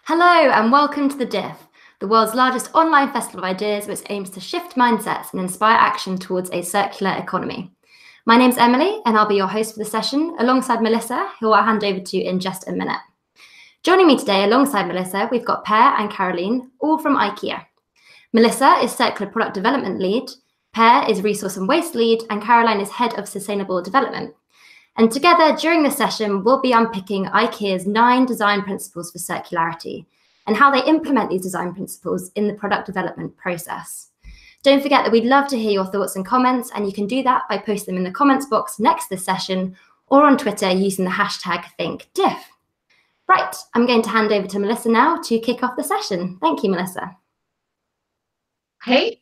Hello and welcome to the DIF, the world's largest online festival of ideas which aims to shift mindsets and inspire action towards a circular economy. My name's Emily and I'll be your host for the session alongside Melissa, who I'll hand over to in just a minute. Joining me today alongside Melissa, we've got Per and Caroline, all from IKEA. Melissa is Circular Product Development Lead, Per is Resource and Waste Lead, and Caroline is Head of Sustainable Development. And together, during this session, we'll be unpicking IKEA's 9 design principles for circularity and how they implement these design principles in the product development process. Don't forget that we'd love to hear your thoughts and comments, and you can do that by posting them in the comments box next to this session or on Twitter using the hashtag ThinkDiff. Right, I'm going to hand over to Melissa now to kick off the session. Thank you, Melissa. Hey.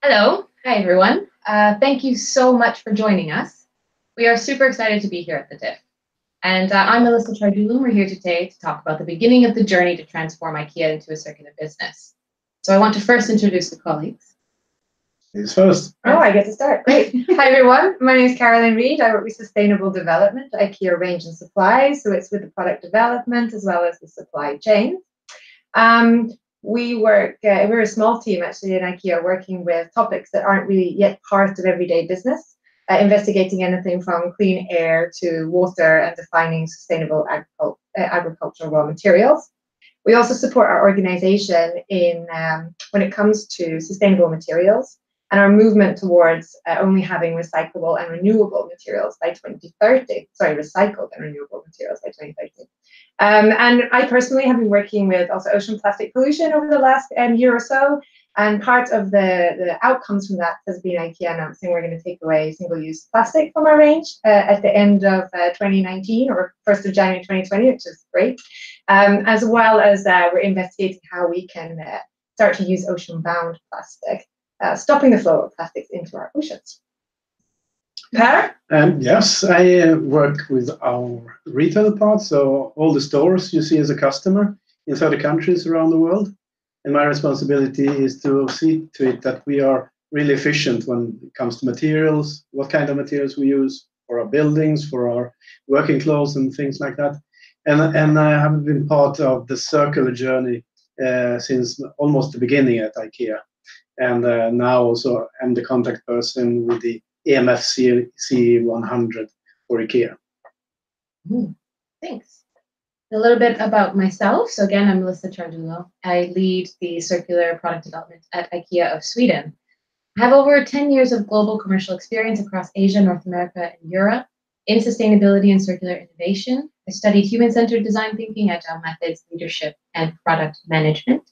Hello. Hi, everyone. Thank you so much for joining us. We are super excited to be here at the DIF. And I'm Melissa Chardulum. We're here today to talk about the beginning of the journey to transform IKEA into a circular business. So I want to first introduce the colleagues. Who's first? Oh, I get to start. Great. Hi, everyone. My name is Caroline Reid. I work with Sustainable Development, IKEA Range and Supply. So it's with the product development as well as the supply chain. We're a small team actually in IKEA working with topics that aren't really yet part of everyday business. Investigating anything from clean air to water and defining sustainable agricultural raw materials. We also support our organization in when it comes to sustainable materials and our movement towards only having recyclable and renewable materials by 2030. Sorry, recycled and renewable materials by 2030. And I personally have been working with also ocean plastic pollution over the last year or so. And part of the outcomes from that has been IKEA announcing we're going to take away single-use plastic from our range at the end of 2019 or 1st of January 2020, which is great. As well as we're investigating how we can start to use ocean-bound plastic, stopping the flow of plastics into our oceans. Per? Yes, I work with our retail part, so all the stores you see as a customer in 30 countries around the world. And my responsibility is to see to it that we are really efficient when it comes to materials, what kind of materials we use for our buildings, for our working clothes and things like that. And I have been part of the circular journey since almost the beginning at IKEA. And now also I'm the contact person with the EMF CE100 for IKEA. Thanks. A little bit about myself. So again, I'm Melissa Chardulum. I lead the circular product development at IKEA of Sweden. I have over 10 years of global commercial experience across Asia, North America, and Europe in sustainability and circular innovation. I studied human-centered design thinking, agile methods, leadership, and product management.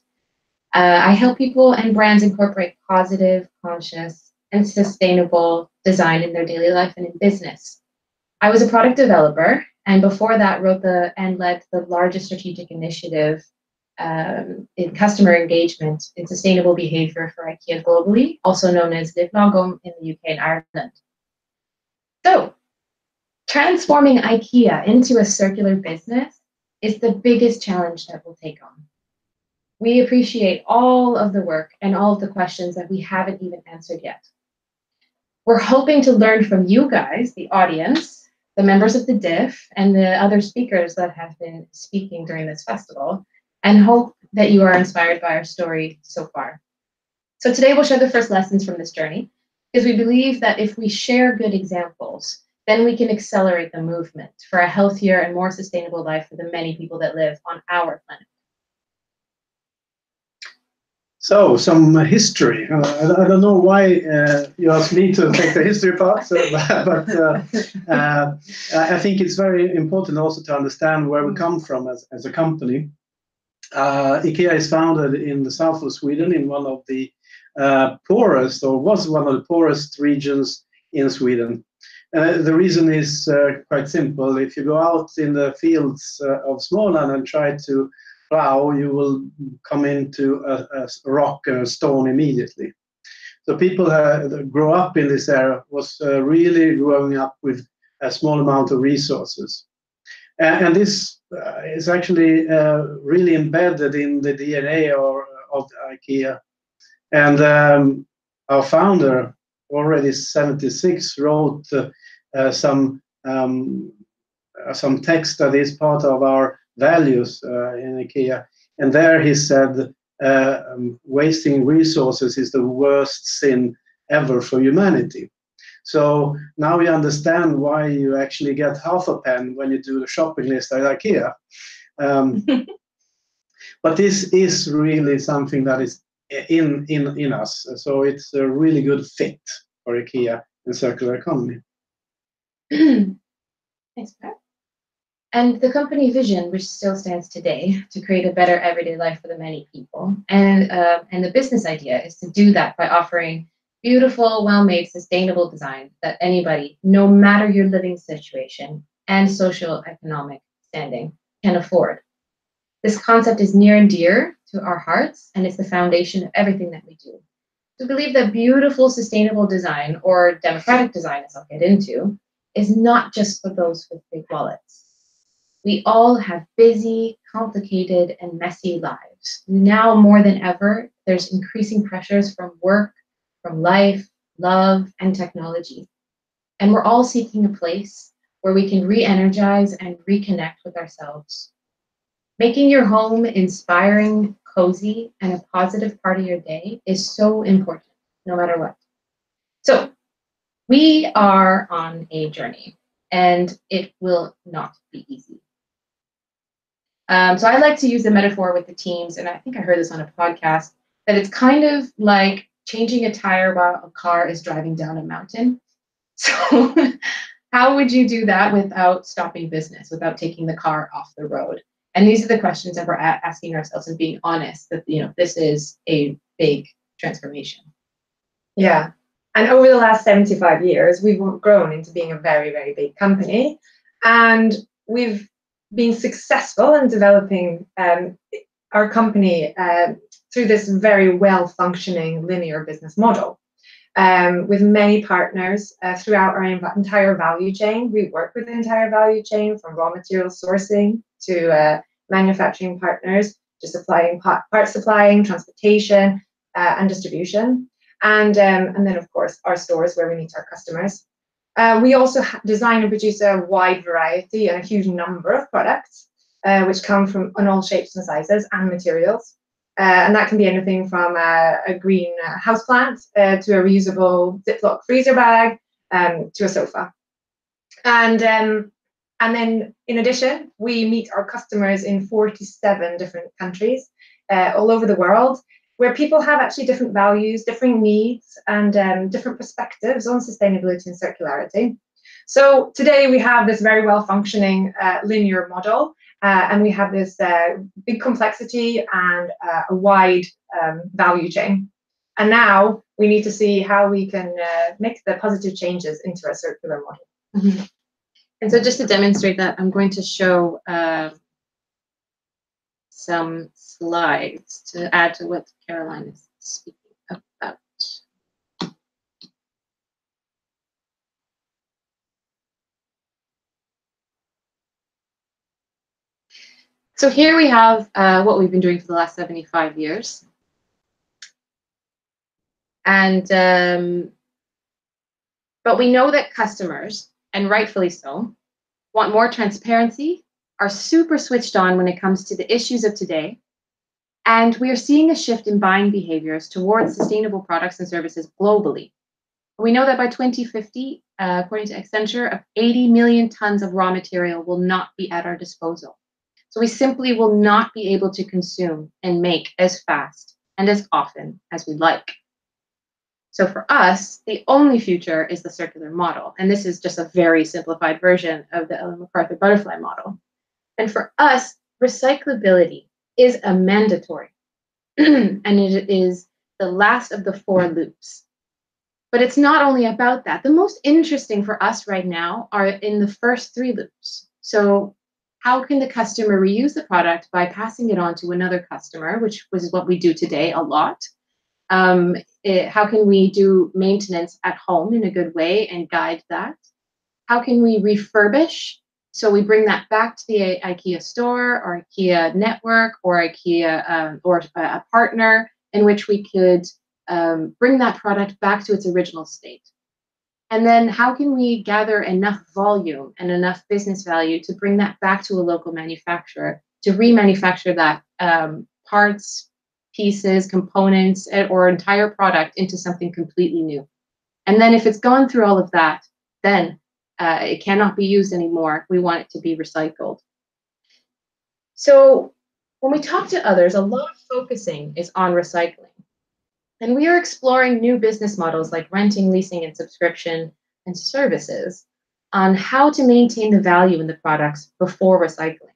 I help people and brands incorporate positive, conscious, and sustainable design in their daily life and in business. I was a product developer, and before that wrote and led the largest strategic initiative in customer engagement in sustainable behavior for IKEA globally, also known as Liv Lagom in the UK and Ireland. So, transforming IKEA into a circular business is the biggest challenge that we'll take on. We appreciate all of the work and all of the questions that we haven't even answered yet. We're hoping to learn from you guys, the audience, the members of the DIF, and the other speakers that have been speaking during this festival, and hope that you are inspired by our story so far. So today we'll share the first lessons from this journey, because we believe that if we share good examples, then we can accelerate the movement for a healthier and more sustainable life for the many people that live on our planet. So, some history. I don't know why you asked me to take the history part, but I think it's very important also to understand where we come from as a company. IKEA is founded in the south of Sweden, in one of the poorest, or was one of the poorest regions in Sweden. The reason is quite simple. If you go out in the fields of Småland and try to plow, you will come into a rock and a stone immediately. So people that grow up in this area was really growing up with a small amount of resources. And this is actually really embedded in the DNA of IKEA. And our founder, already 76, wrote some text that is part of our values in IKEA. And there he said, wasting resources is the worst sin ever for humanity. So now you understand why you actually get half a pen when you do the shopping list at IKEA. But this is really something that is in us. So it's a really good fit for IKEA and circular economy. Thanks, Pat. And the company vision, which still stands today, to create a better everyday life for the many people. And the business idea is to do that by offering beautiful, well-made, sustainable design that anybody, no matter your living situation and social economic standing, can afford. This concept is near and dear to our hearts, and it's the foundation of everything that we do. We believe that beautiful, sustainable design, or democratic design, as I'll get into, is not just for those with big wallets. We all have busy, complicated, and messy lives. Now more than ever, there's increasing pressures from work, from life, love, and technology. And we're all seeking a place where we can re-energize and reconnect with ourselves. Making your home inspiring, cozy, and a positive part of your day is so important, no matter what. So we are on a journey, and it will not be easy. So I like to use the metaphor with the teams, and I think I heard this on a podcast, that it's kind of like changing a tire while a car is driving down a mountain. So how would you do that without stopping business, without taking the car off the road? And these are the questions that we're asking ourselves and being honest that, this is a big transformation. Yeah. And over the last 75 years, we've grown into being a very, very big company. And we've been successful in developing our company through this very well-functioning linear business model. With many partners throughout our entire value chain. We work with the entire value chain, from raw material sourcing to manufacturing partners, to supplying part supplying, transportation, and distribution. And then, of course, our stores where we meet our customers. We also design and produce a wide variety and a huge number of products, which come from in all shapes and sizes and materials. And that can be anything from a green houseplant to a reusable Ziploc freezer bag to a sofa. And then, in addition, we meet our customers in 47 different countries all over the world, where people have actually different values, different needs, and different perspectives on sustainability and circularity. So today we have this very well-functioning linear model, and we have this big complexity and a wide value chain. And now we need to see how we can make the positive changes into a circular model. Mm-hmm. And so just to demonstrate that, I'm going to show some slides to add to what Caroline is speaking about. So here we have what we've been doing for the last 75 years. And but we know that customers, and rightfully so, want more transparency, are super switched on when it comes to the issues of today. And we are seeing a shift in buying behaviors towards sustainable products and services globally. We know that by 2050, according to Accenture, 80 million tons of raw material will not be at our disposal. So we simply will not be able to consume and make as fast and as often as we like. So for us, the only future is the circular model. And this is just a very simplified version of the Ellen MacArthur butterfly model. And for us, recyclability is a mandatory, and it is the last of the 4 loops. But it's not only about that. The most interesting for us right now are in the first 3 loops. So how can the customer reuse the product by passing it on to another customer, which is what we do today a lot? How can we do maintenance at home in a good way and guide that? How can we refurbish? So we bring that back to the IKEA store or IKEA network or IKEA or a partner in which we could bring that product back to its original state. And then how can we gather enough volume and enough business value to bring that back to a local manufacturer to remanufacture that parts, pieces, components, or entire product into something completely new. And then if it's gone through all of that, then it cannot be used anymore. We want it to be recycled. So when we talk to others, a lot of focusing is on recycling. And we are exploring new business models like renting, leasing, and subscription and services on how to maintain the value in the products before recycling.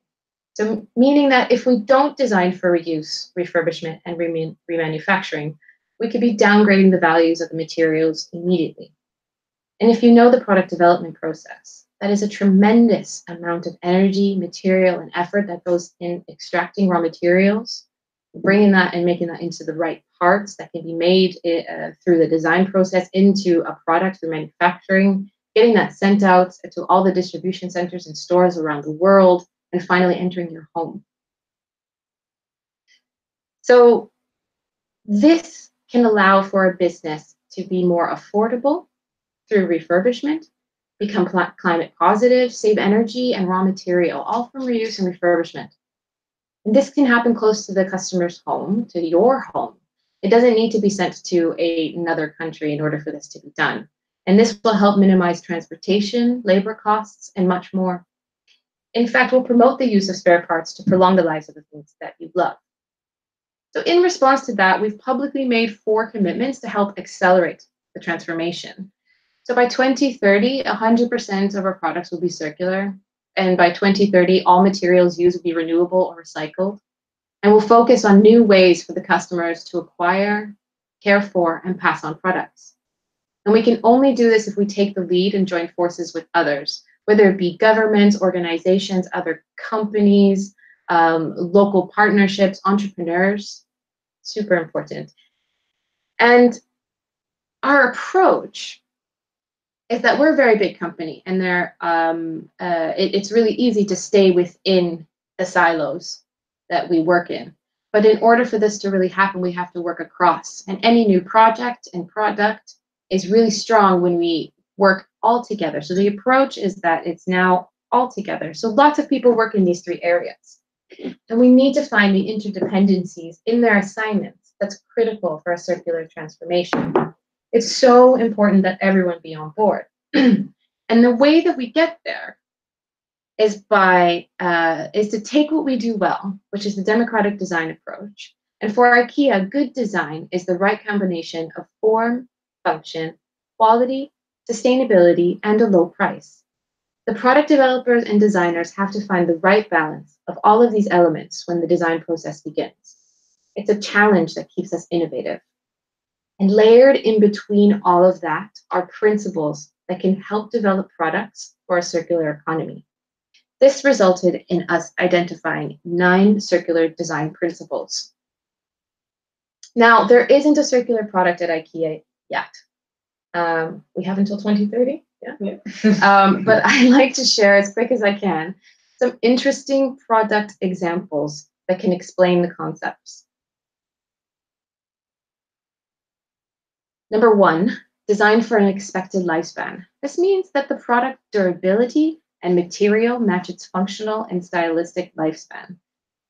So meaning that if we don't design for reuse, refurbishment, and remanufacturing, we could be downgrading the values of the materials immediately. And if you know the product development process, that is a tremendous amount of energy, material, and effort that goes in extracting raw materials, bringing that and making that into the right parts that can be made through the design process into a product through manufacturing, getting that sent out to all the distribution centers and stores around the world, and finally entering your home. So this can allow for a business to be more affordable through refurbishment, become climate positive, save energy and raw material, all from reuse and refurbishment. And this can happen close to the customer's home, to your home. It doesn't need to be sent to another country in order for this to be done. And this will help minimize transportation, labor costs, and much more. In fact, we'll promote the use of spare parts to prolong the lives of the things that you love. So in response to that, we've publicly made 4 commitments to help accelerate the transformation. So by 2030, 100% of our products will be circular. And by 2030, all materials used will be renewable or recycled. And we'll focus on new ways for the customers to acquire, care for, and pass on products. And we can only do this if we take the lead and join forces with others, whether it be governments, organizations, other companies, local partnerships, entrepreneurs. Super important. And our approach is that we're a very big company, and it's really easy to stay within the silos that we work in. But in order for this to really happen, we have to work across. And any new project and product is really strong when we work all together. So the approach is that it's now all together. So lots of people work in these 3 areas. And we need to find the interdependencies in their assignments. That's critical for a circular transformation. It's so important that everyone be on board. And the way that we get there is to take what we do well, which is the democratic design approach. And for IKEA, good design is the right combination of form, function, quality, sustainability, and a low price. The product developers and designers have to find the right balance of all of these elements when the design process begins. It's a challenge that keeps us innovative. And layered in between all of that are principles that can help develop products for a circular economy. This resulted in us identifying 9 circular design principles. Now, there isn't a circular product at IKEA yet. We have until 2030. Yeah. But I like to share as quick as I can some interesting product examples that can explain the concepts. Number 1, design for an expected lifespan. This means that the product durability and material match its functional and stylistic lifespan.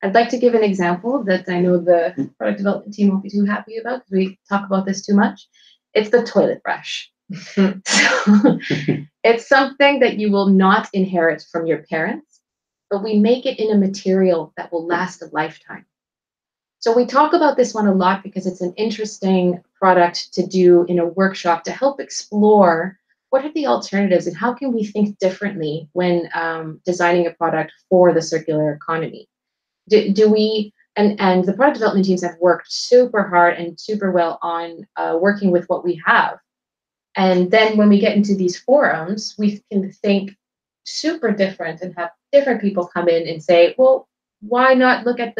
I'd like to give an example that I know the product development team won't be too happy about because we talk about this too much. It's the toilet brush. So, it's something that you will not inherit from your parents, but we make it in a material that will last a lifetime. So we talk about this one a lot because it's an interesting product to do in a workshop to help explore what are the alternatives and how can we think differently when designing a product for the circular economy. And the product development teams have worked super hard and super well on working with what we have. And then when we get into these forums, we can think super different and have different people come in and say, well, why not look at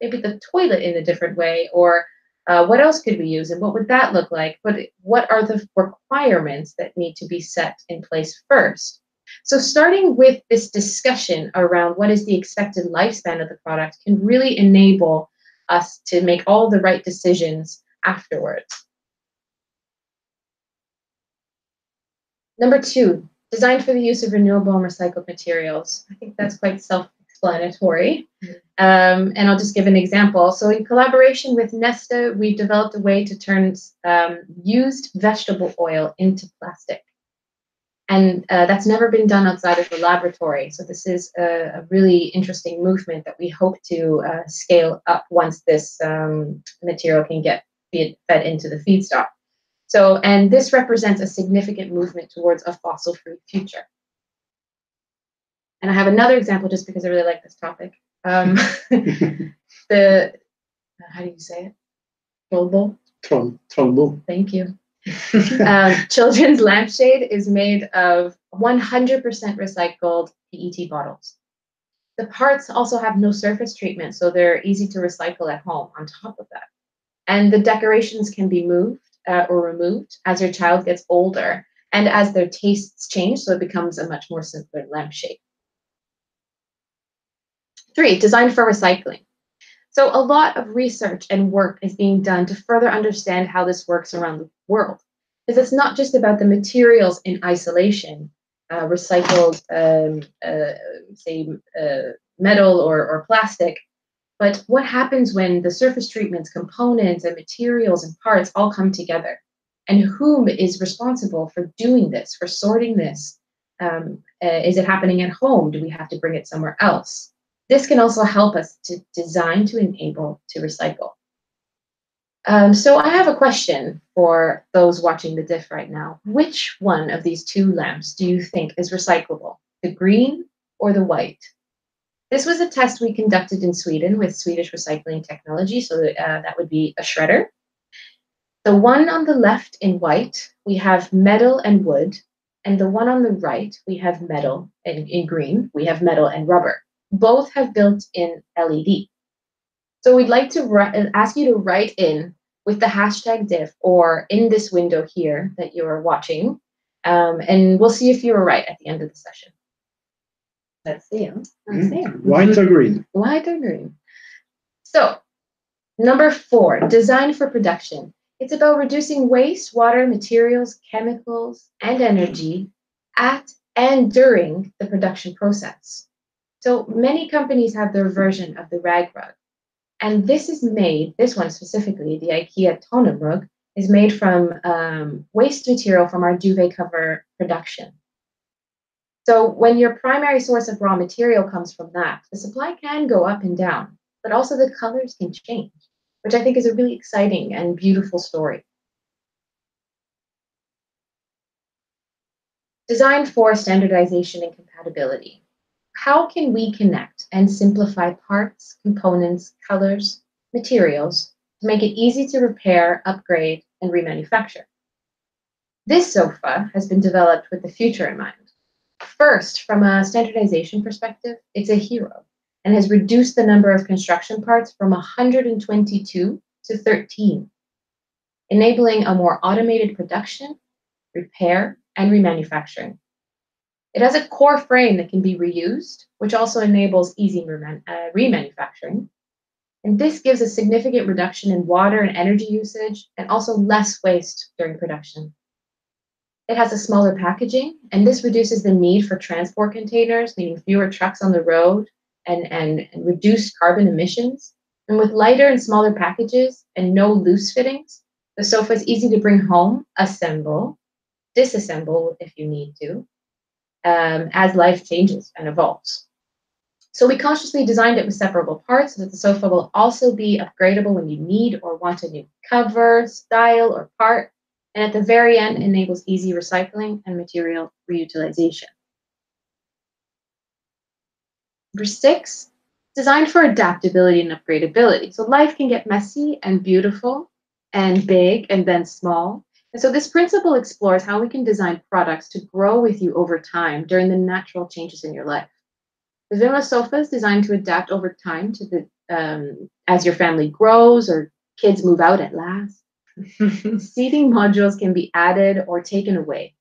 maybe the toilet in a different way, or what else could we use and what would that look like? But what are the requirements that need to be set in place first? So starting with this discussion around what is the expected lifespan of the product can really enable us to make all the right decisions afterwards. Number 2, design for the use of renewable and recycled materials. I think that's quite self-explanatory. And I'll just give an example. So in collaboration with Neste, we've developed a way to turn used vegetable oil into plastic. And that's never been done outside of the laboratory. So this is a really interesting movement that we hope to scale up once this material can get fed into the feedstock. So, and this represents a significant movement towards a fossil-free future. And I have another example just because I really like this topic. How do you say it? Trollbo. Thank you. Children's lampshade is made of 100% recycled PET bottles. The parts also have no surface treatment, so they're easy to recycle at home on top of that. And the decorations can be moved or removed as your child gets older and as their tastes change, so it becomes a much more simpler lampshade. 3, design for recycling. So a lot of research and work is being done to further understand how this works around the world. Because it's not just about the materials in isolation, recycled, metal or plastic, but what happens when the surface treatments, components, and materials and parts all come together? And whom is responsible for doing this, for sorting this? Is it happening at home? Do we have to bring it somewhere else? This can also help us to design to enable to recycle. So I have a question for those watching the diff right now. Which one of these 2 lamps do you think is recyclable? The green or the white? This was a test we conducted in Sweden with Swedish recycling technology, so that would be a shredder. The one on the left in white, we have metal and wood, and the one on the right, we have metal, and in green, we have metal and rubber. Both have built-in LED. So we'd like to ask you to write in with the hashtag diff or in this window here that you're watching, and we'll see if you were right at the end of the session. Let's see. Let's see. White or green? White or green. So, number 4, design for production. It's about reducing waste, water, materials, chemicals, and energy at and during the production process. So many companies have their version of the rag rug. And this is made, this one specifically, the IKEA Tonum rug, is made from waste material from our duvet cover production. So when your primary source of raw material comes from that, the supply can go up and down, but also the colors can change, which I think is a really exciting and beautiful story. Design for standardization and compatibility. How can we connect and simplify parts, components, colors, materials to make it easy to repair, upgrade, and remanufacture? This sofa has been developed with the future in mind. First, from a standardization perspective, it's a hero and has reduced the number of construction parts from 122 to 13, enabling a more automated production, repair, and remanufacturing. It has a core frame that can be reused, which also enables easy remanufacturing. And this gives a significant reduction in water and energy usage and also less waste during production. It has a smaller packaging, and this reduces the need for transport containers, meaning fewer trucks on the road and reduced carbon emissions. And with lighter and smaller packages and no loose fittings, the sofa is easy to bring home, assemble, disassemble if you need to, as life changes and evolves. So we consciously designed it with separable parts so that the sofa will also be upgradable when you need or want a new cover, style, or part. And at the very end, enables easy recycling and material reutilization. Number 6, designed for adaptability and upgradability. So life can get messy and beautiful and big and then small. And so this principle explores how we can design products to grow with you over time during the natural changes in your life. The Vimla sofa is designed to adapt over time to the as your family grows or kids move out at last. Seating modules can be added or taken away.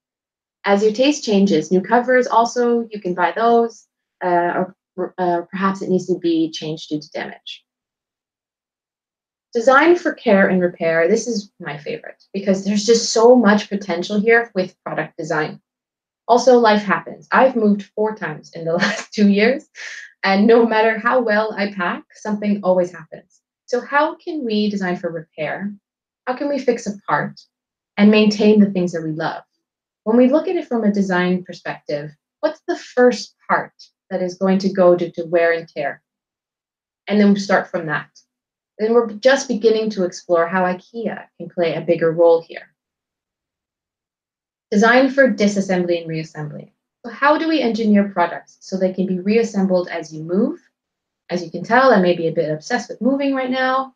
As your taste changes, new covers also, you can buy those, or perhaps it needs to be changed due to damage. Design for care and repair. This is my favorite because there's just so much potential here with product design. Also, life happens. I've moved 4 times in the last 2 years. And no matter how well I pack, something always happens. So how can we design for repair? How can we fix a part and maintain the things that we love? When we look at it from a design perspective, what's the first part that is going to go due to wear and tear? And then we start from that. Then we're just beginning to explore how IKEA can play a bigger role here. Design for disassembly and reassembly. So how do we engineer products so they can be reassembled as you move? As you can tell, I may be a bit obsessed with moving right now,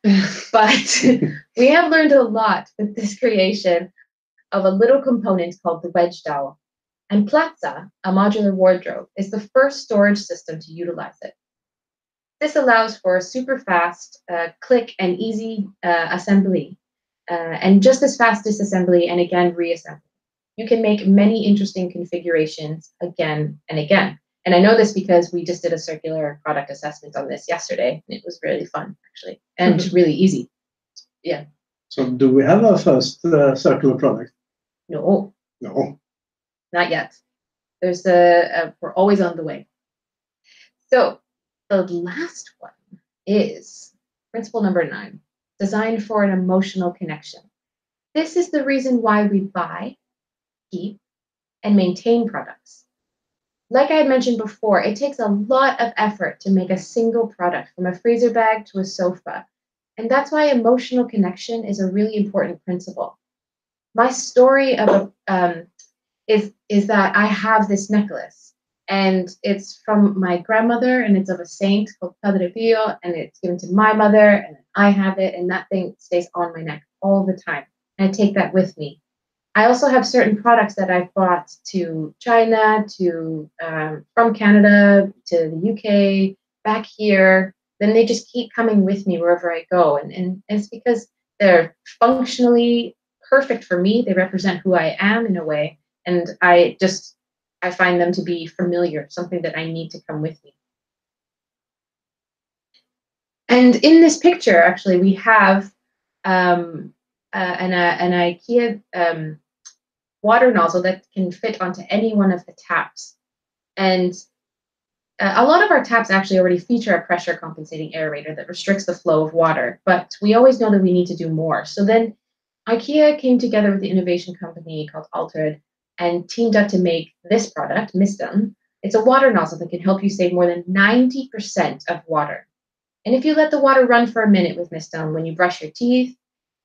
but we have learned a lot with this creation of a little component called the wedge dowel. And Platza, a modular wardrobe, is the first storage system to utilize it. This allows for super fast click and easy assembly, and just as fast disassembly and again reassembly. You can make many interesting configurations again and again. And I know this because we just did a circular product assessment on this yesterday, and it was really fun, actually, and really easy. Yeah. So do we have our first circular product? No. No. Not yet. There's we're always on the way. So the last one is principle number 9, design for an emotional connection. This is the reason why we buy, keep, and maintain products. Like I had mentioned before, it takes a lot of effort to make a single product, from a freezer bag to a sofa. And that's why emotional connection is a really important principle. My story of is that I have this necklace, and it's from my grandmother, and it's of a saint called Padre Pio, and it's given to my mother, and I have it, and that thing stays on my neck all the time. And I take that with me. I also have certain products that I've brought to China, to from Canada, to the UK, back here. Then they just keep coming with me wherever I go. And it's because they're functionally perfect for me. They represent who I am in a way. And I find them to be familiar, something that I need to come with me. And in this picture, actually, we have an IKEA water nozzle that can fit onto any one of the taps. And a lot of our taps actually already feature a pressure compensating aerator that restricts the flow of water, but we always know that we need to do more. So then IKEA came together with the innovation company called Altered and teamed up to make this product, Miston. It's a water nozzle that can help you save more than 90% of water. And if you let the water run for a minute with Miston, when you brush your teeth,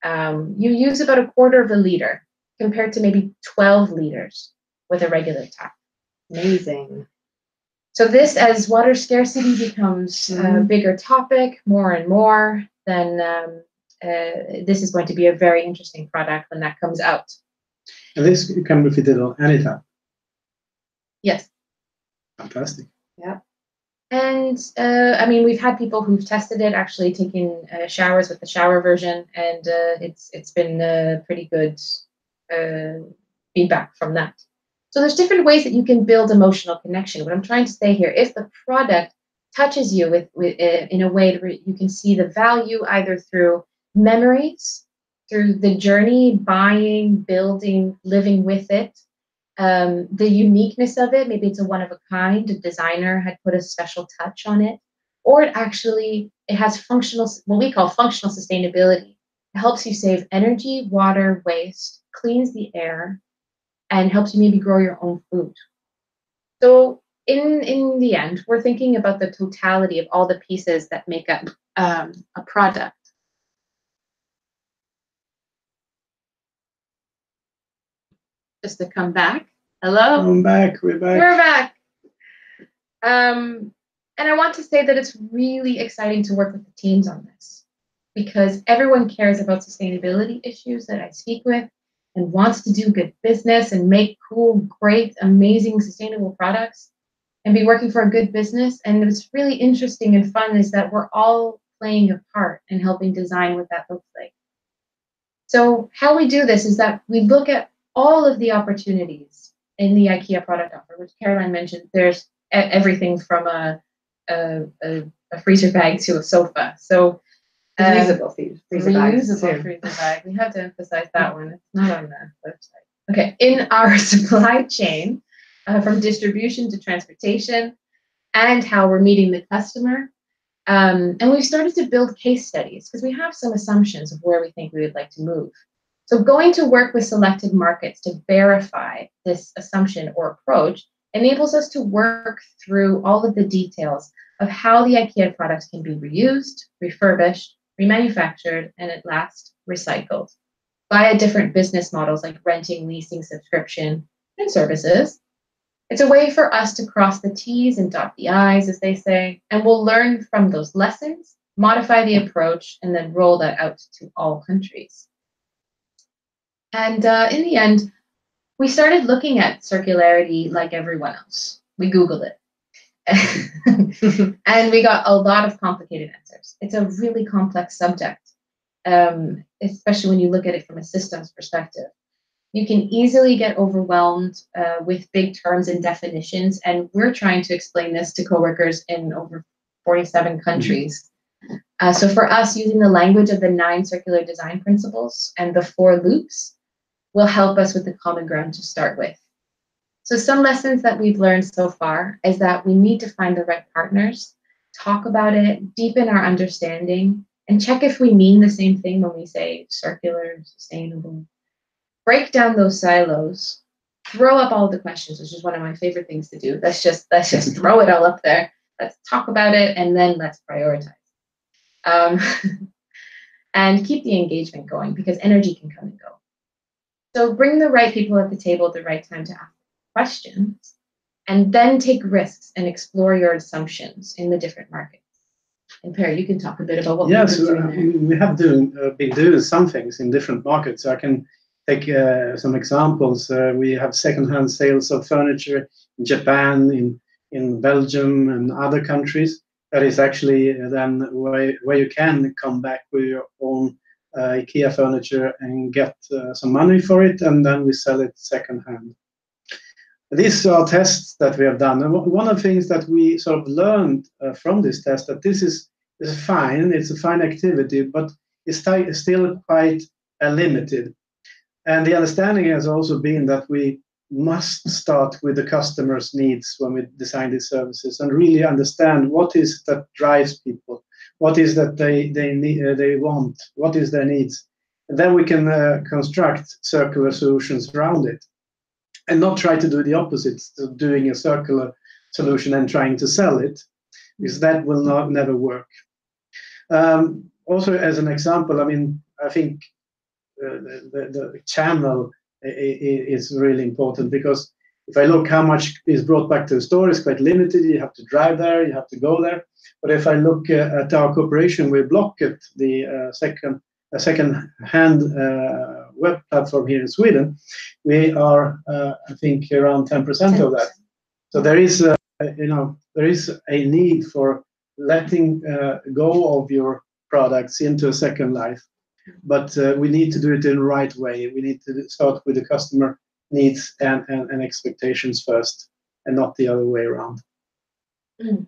you use about 1/4 of a liter, compared to maybe 12 liters with a regular tap. Amazing. So this, as water scarcity becomes a bigger topic, more and more, then this is going to be a very interesting product when that comes out. And this can be fitted on any tap? Yes. Fantastic. Yeah. And I mean, we've had people who've tested it, actually taking showers with the shower version, and it's been pretty good feedback from that. So there's different ways that you can build emotional connection. What I'm trying to say here, if the product touches you in a way where you can see the value either through memories, through the journey, buying, building, living with it, the uniqueness of it, maybe it's a one of a kind, a designer had put a special touch on it, or it has functional, what we call functional sustainability. It helps you save energy, water, waste, cleans the air, and helps you maybe grow your own food. So in the end, we're thinking about the totality of all the pieces that make up a product. Just to come back. Hello? I'm back. We're back. We're back. And I want to say that it's really exciting to work with the teams on this, because everyone cares about sustainability issues that I speak with and wants to do good business and make cool, great, amazing, sustainable products and be working for a good business. And what's really interesting and fun is that we're all playing a part in helping design what that looks like. So how we do this is that we look at all of the opportunities in the IKEA product offer, which Caroline mentioned. There's everything from a freezer bag to a sofa. So Reusable freezer bags. Reusable freezer bag. We have to emphasize that one. It's not on the website. Okay, in our supply chain, from distribution to transportation, and how we're meeting the customer. And we've started to build case studies because we have some assumptions of where we think we would like to move. So going to work with selected markets to verify this assumption or approach enables us to work through all of the details of how the IKEA products can be reused, refurbished, remanufactured, and at last recycled via different business models like renting, leasing, subscription, and services. It's a way for us to cross the T's and dot the I's, as they say, and we'll learn from those lessons, modify the approach, and then roll that out to all countries. And in the end, we started looking at circularity like everyone else. We Googled it. And we got a lot of complicated answers. It's a really complex subject, especially when you look at it from a systems perspective. You can easily get overwhelmed with big terms and definitions, and we're trying to explain this to coworkers in over 47 countries. So for us, using the language of the 9 circular design principles and the 4 loops will help us with the common ground to start with. So some lessons that we've learned so far is that we need to find the right partners, talk about it, deepen our understanding, and check if we mean the same thing when we say circular, sustainable. Break down those silos, throw up all the questions, which is one of my favorite things to do. Let's just throw it all up there. Let's talk about it, and then let's prioritize. And keep the engagement going because energy can come and go. So bring the right people at the table at the right time to ask questions, and then take risks and explore your assumptions in the different markets. And Per, you can talk a bit about what we've been doing there. We have been doing some things in different markets. So I can take some examples. We have second-hand sales of furniture in Japan, in Belgium, and other countries. That is actually then where you can come back with your own IKEA furniture and get some money for it, and then we sell it second-hand. These are tests that we have done. And one of the things that we sort of learned from this test, that this is fine, it's a fine activity, but it's still quite limited. And the understanding has also been that we must start with the customer's needs when we design these services and really understand what is that drives people, what is that they want, what is their needs. And then we can construct circular solutions around it and not try to do the opposite, of doing a circular solution and trying to sell it, because that will never work. Also, as an example, I mean, I think the channel is really important, because if I look how much is brought back to the store, it's quite limited. You have to drive there, you have to go there. But if I look at our cooperation with Blocket, the second-hand web platform here in Sweden, we are, I think, around 10% of that. So there is, there is a need for letting go of your products into a second life. But we need to do it in the right way. We need to start with the customer needs and expectations first, and not the other way around. Mm.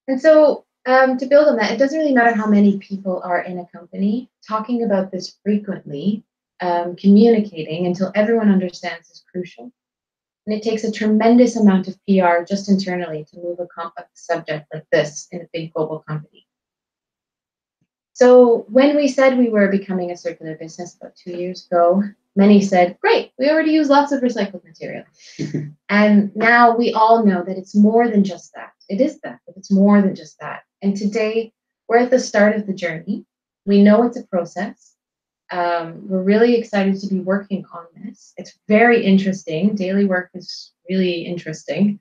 And so to build on that, it doesn't really matter how many people are in a company. Talking about this frequently, communicating until everyone understands is crucial. And it takes a tremendous amount of PR just internally to move a complex subject like this in a big global company. So when we said we were becoming a circular business about 2 years ago, many said, great, we already use lots of recycled material. And now we all know that it's more than just that. It is that, but it's more than just that. And today we're at the start of the journey. We know it's a process. We're really excited to be working on this. It's very interesting. Daily work is really interesting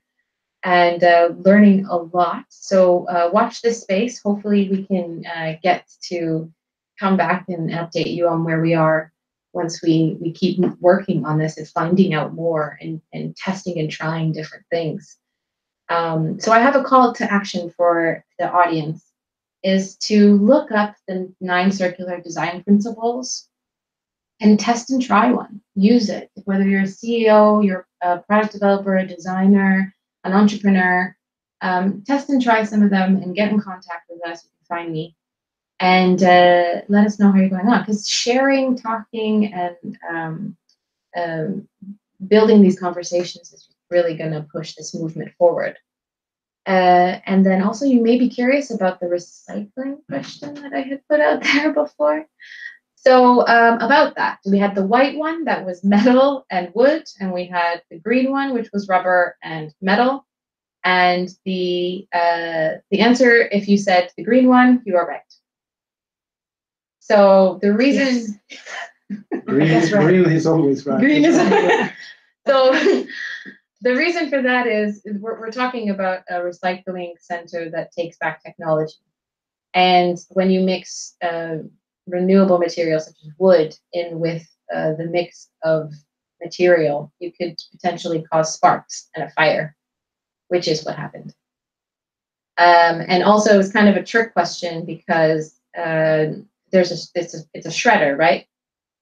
and learning a lot. So watch this space. Hopefully we can get to come back and update you on where we are once we keep working on this and finding out more and testing and trying different things. So I have a call to action for the audience, is to look up the 9 circular design principles and test and try one. Use it. Whether you're a CEO, you're a product developer, a designer, an entrepreneur, test and try some of them and get in contact with us. You can find me and let us know how you're going on. Because sharing, talking, and building these conversations is really going to push this movement forward. And then also you may be curious about the recycling question that I had put out there before. So about that, we had the white one that was metal and wood, and we had the green one, which was rubber and metal. And the answer, if you said the green one, you are right. So the reason Green is always right. green is so the reason for that is we're talking about a recycling center that takes back technology, and when you mix renewable materials such as wood in with the mix of material, you could potentially cause sparks and a fire, which is what happened. And also it's kind of a trick question because it's a shredder, right?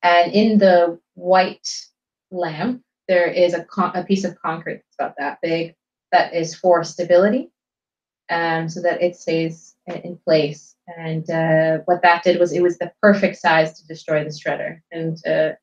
And in the white lamp, there is a piece of concrete that's about that big that is for stability, so that it stays in place. And what that did was it was the perfect size to destroy the shredder. And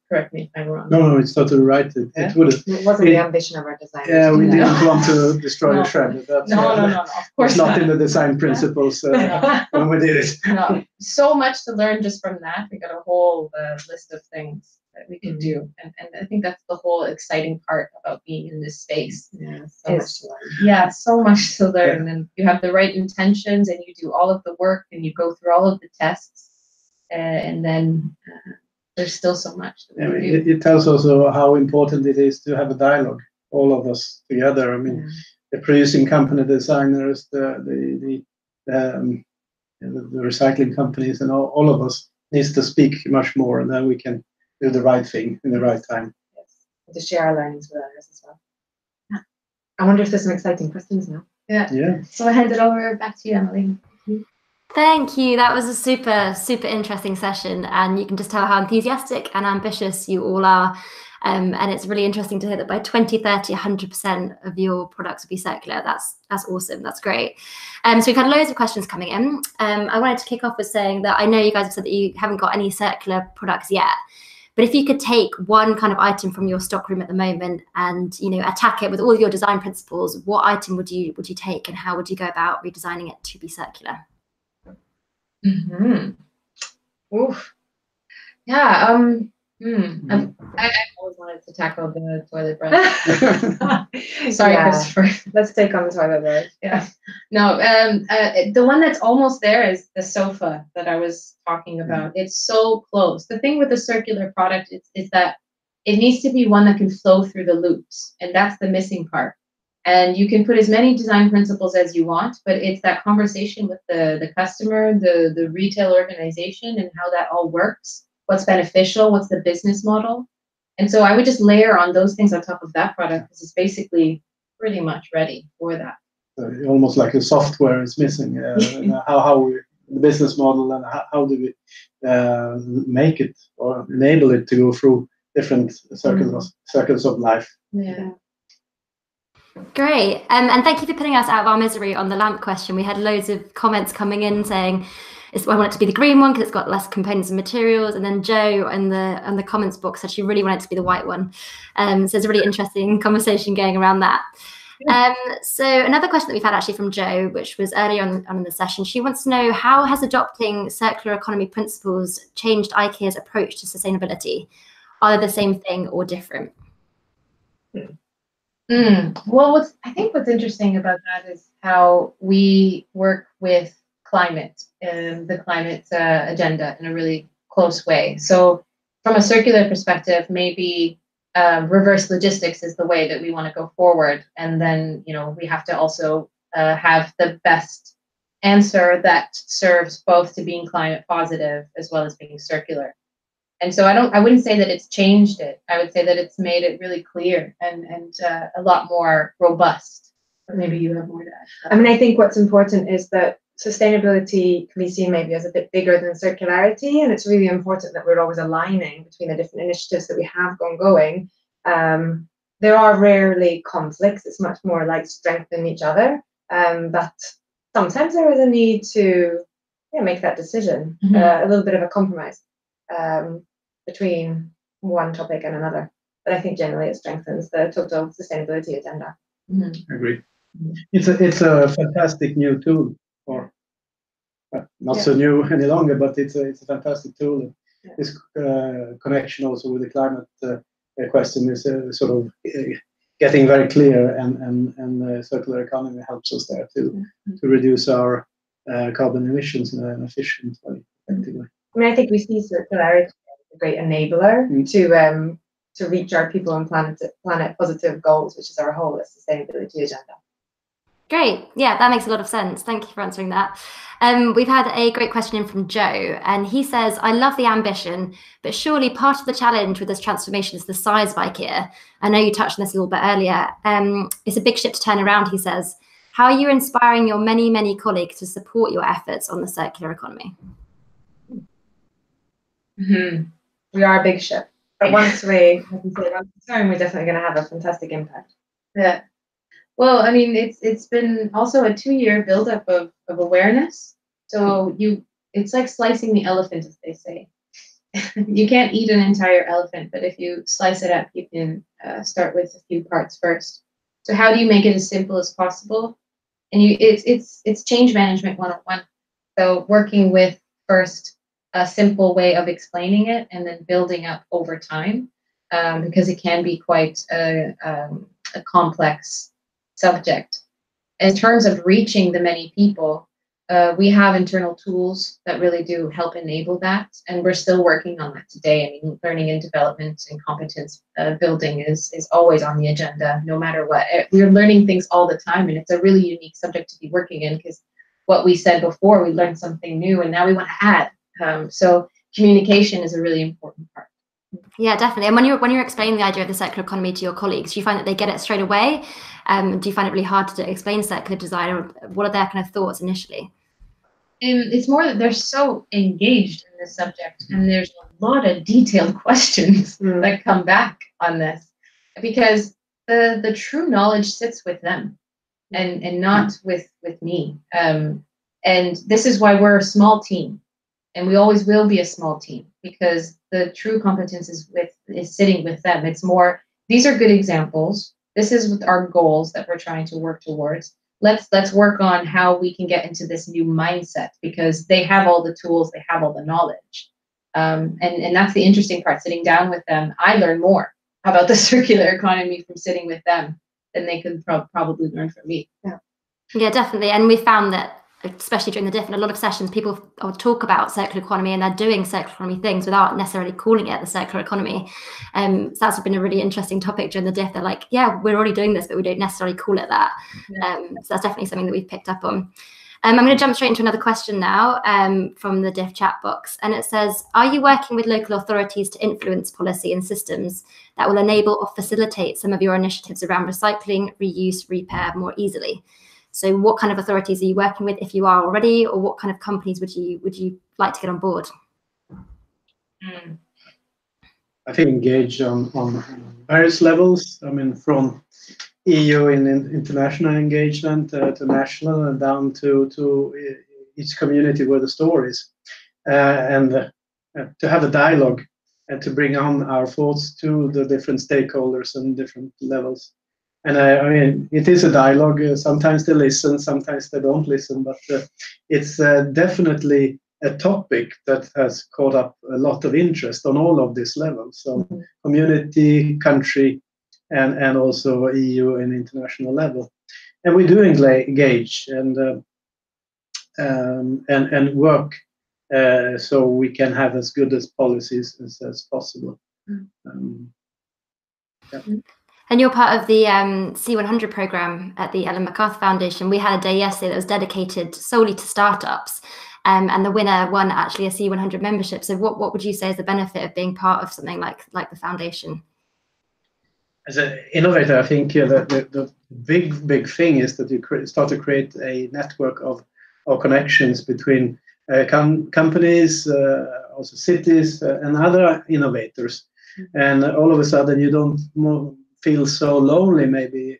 correct me if I'm wrong. No, it's totally right. It wouldn't. It wasn't the ambition of our design. Yeah, we didn't want to destroy the shredder. That's, No. Of course it's not in the design principles when we did it. No. So much to learn just from that. We got a whole list of things that we could do, and I think that's the whole exciting part about being in this space. Yeah, so much to learn. Yeah, so much to learn, and you have the right intentions, and you do all of the work, and you go through all of the tests, and then there's still so much that we do. It tells also how important it is to have a dialogue, all of us together. I mean, the producing company, designers, the recycling companies, and all of us needs to speak much more, and then we can do the right thing in the right time. Yes, and to share our learnings with others as well. Yeah. I wonder if there's some exciting questions now. Yeah. So I hand it over back to you, Emily. Thank you. That was a super, super interesting session, and you can just tell how enthusiastic and ambitious you all are. And it's really interesting to hear that by 2030, 100% of your products will be circular. That's awesome. That's great. So we've had loads of questions coming in. I wanted to kick off with saying that I know you guys have said that you haven't got any circular products yet, but if you could take one kind of item from your stockroom at the moment and attack it with all of your design principles, what item would you take, and how would you go about redesigning it to be circular? Oof. Yeah. I always wanted to tackle the toilet brush. Sorry, Christopher. Let's take on the toilet brush. Yeah. No, the one that's almost there is the sofa that I was talking about. It's so close. The thing with the circular product is that it needs to be one that can flow through the loops, and that's the missing part. And you can put as many design principles as you want, but it's that conversation with the customer, the retail organization, and how that all works. What's beneficial, what's the business model. And so I would just layer on those things on top of that product, because it's basically pretty much ready for that. Almost like a software is missing. How we, the business model, and how do we make it or enable it to go through different circles of life. Yeah. Great. And thank you for putting us out of our misery on the lamp question. We had loads of comments coming in saying, I want it to be the green one because it's got less components and materials. And then Jo in the comments box said she really wanted it to be the white one. So there's a really interesting conversation going around that. So another question that we've had actually from Jo, which was earlier on in the session, she wants to know, how has adopting circular economy principles changed IKEA's approach to sustainability? Are they the same thing or different? Well, I think what's interesting about that is how we work with climate and the climate agenda in a really close way. So from a circular perspective, maybe reverse logistics is the way that we want to go forward. And then, we have to also have the best answer that serves both to being climate positive as well as being circular. And so I wouldn't say that it's changed it. I would say that it's made it really clear and a lot more robust. But maybe you have more to add. I mean, I think what's important is that sustainability can be seen maybe as a bit bigger than circularity, and it's really important that we're always aligning between the different initiatives that we have going. There are rarely conflicts. It's much more like strengthen each other, but sometimes there is a need to make that decision, a little bit of a compromise between one topic and another. But I think generally it strengthens the total sustainability agenda. I agree. It's a fantastic new tool, or not so new any longer, but it's a fantastic tool. Yeah. This connection also with the climate question is sort of getting very clear, and circular economy helps us there to reduce our carbon emissions in an efficient way, effectively. I mean, I think we see circularity as a great enabler to reach our people and planet positive goals, which is our whole sustainability agenda. Great. Yeah, that makes a lot of sense. Thank you for answering that. We've had a great question in from Joe, and he says, I love the ambition, but surely part of the challenge with this transformation is the size of IKEA. I know you touched on this a little bit earlier. It's a big ship to turn around, he says. How are you inspiring your many, many colleagues to support your efforts on the circular economy? We are a big ship, but once we turn, we're definitely going to have a fantastic impact. Yeah. Well, I mean, it's been also a 2-year buildup of awareness. So it's like slicing the elephant, as they say. You can't eat an entire elephant, but if you slice it up, you can start with a few parts first. So how do you make it as simple as possible? And it's change management 101. So working with first a simple way of explaining it, and then building up over time, because it can be quite a complex subject. In terms of reaching the many people, we have internal tools that really do help enable that, and we're still working on that today. I mean, learning and development and competence building is always on the agenda, no matter what. We're learning things all the time, and it's a really unique subject to be working in, because what we said before, we learned something new, and now we want to add. So communication is a really important part. Yeah, definitely. And when you're explaining the idea of the circular economy to your colleagues, do you find that they get it straight away? Do you find it really hard to explain circular design, or what are their kind of thoughts initially? It's more that they're so engaged in this subject, and there's a lot of detailed questions that come back on this, because the true knowledge sits with them, and not with me. And this is why we're a small team, and we always will be a small team, because the true competence is sitting with them. It's more, these are good examples. This is with our goals that we're trying to work towards. Let's work on how we can get into this new mindset, because they have all the tools, they have all the knowledge. And that's the interesting part, sitting down with them. I learn more about the circular economy from sitting with them than they could probably learn from me. Yeah, definitely. And we found that, especially during the DIF, in a lot of sessions, people talk about circular economy, and they're doing circular economy things without necessarily calling it the circular economy. So that's been a really interesting topic during the DIF. They're like, yeah, we're already doing this, but we don't necessarily call it that. So that's definitely something that we've picked up on. I'm going to jump straight into another question now from the DIF chat box. And it says, are you working with local authorities to influence policy and systems that will enable or facilitate some of your initiatives around recycling, reuse, repair more easily? So what kind of authorities are you working with, if you are already, or what kind of companies would you like to get on board? I think engage on various levels. I mean, from EU in international engagement to national, and down to each community where the store is, and to have a dialogue and to bring on our thoughts to the different stakeholders and different levels. And I mean, it is a dialogue. Sometimes they listen, sometimes they don't listen, but it's definitely a topic that has caught up a lot of interest on all of these levels. So community, country, and also EU and international level. And we do engage and work so we can have as good as policies as possible. Yeah. And you're part of the C100 program at the Ellen MacArthur Foundation. We had a day yesterday that was dedicated solely to startups, and the winner won actually a C100 membership. So what would you say is the benefit of being part of something like the foundation? As an innovator, I think the big thing is that you start to create a network of connections between companies, also cities, and other innovators. And all of a sudden, you don't feel so lonely, maybe,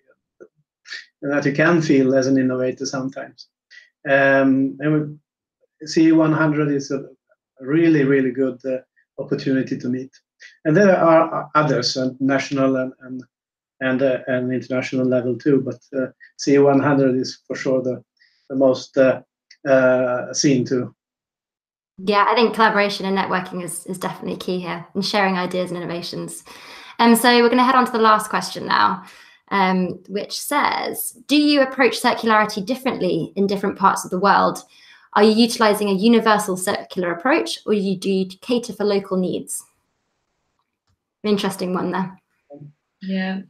that you can feel as an innovator sometimes. And C100 is a really, really good opportunity to meet. And there are others, national and and international level too. But CE100 is for sure the most seen to. Yeah, I think collaboration and networking is definitely key here, and sharing ideas and innovations. So we're going to head on to the last question now, which says, do you approach circularity differently in different parts of the world? Are you utilizing a universal circular approach, or do you cater for local needs? An interesting one there. Yeah.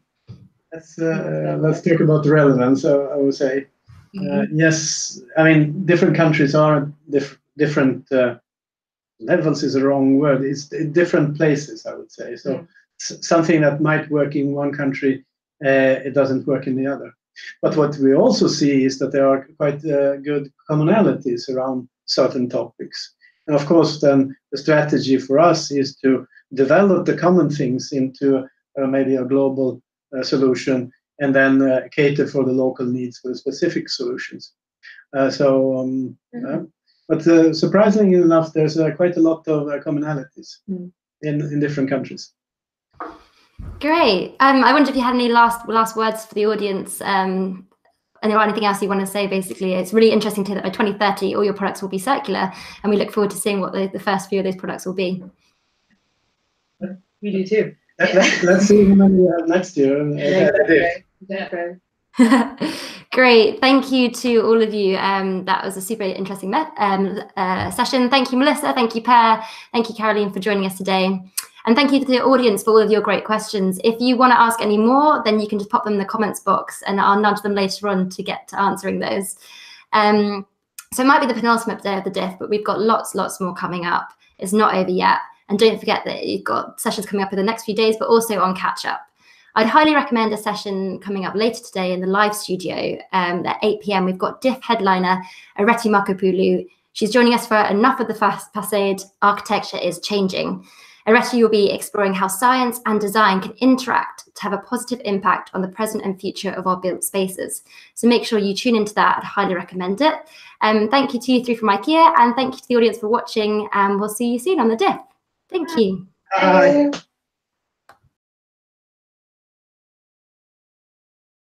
Let's talk about the relevance. I would say, yes. I mean, different countries are different. Levels is the wrong word. It's different places, I would say. So something that might work in one country, it doesn't work in the other. But what we also see is that there are quite good commonalities around certain topics. And of course, then the strategy for us is to develop the common things into maybe a global solution, and then cater for the local needs for the specific solutions. But surprisingly enough, there's quite a lot of commonalities in different countries. Great. I wonder if you had any last words for the audience, and anything else you want to say. Basically, it's really interesting to hear that by 2030 all your products will be circular, and we look forward to seeing what the first few of those products will be. We do too. Let's see how many we have next year. Great. Thank you to all of you. That was a super interesting session. Thank you, Melissa. Thank you, Per. Thank you, Caroline, for joining us today. And thank you to the audience for all of your great questions. If you want to ask any more, then you can just pop them in the comments box, and I'll nudge them later on to get to answering those. So it might be the penultimate day of the diff, but we've got lots more coming up. It's not over yet. And don't forget that you've got sessions coming up in the next few days, but also on catch up. I'd highly recommend a session coming up later today in the live studio at 8 p.m. We've got diff headliner Areti Markopoulou. She's joining us for Enough of the Facade, Architecture is Changing. Areti will be exploring how science and design can interact to have a positive impact on the present and future of our built spaces. So make sure you tune into that. I'd highly recommend it. Thank you to you three from IKEA, and thank you to the audience for watching, and we'll see you soon on the diff. Thank you. Bye.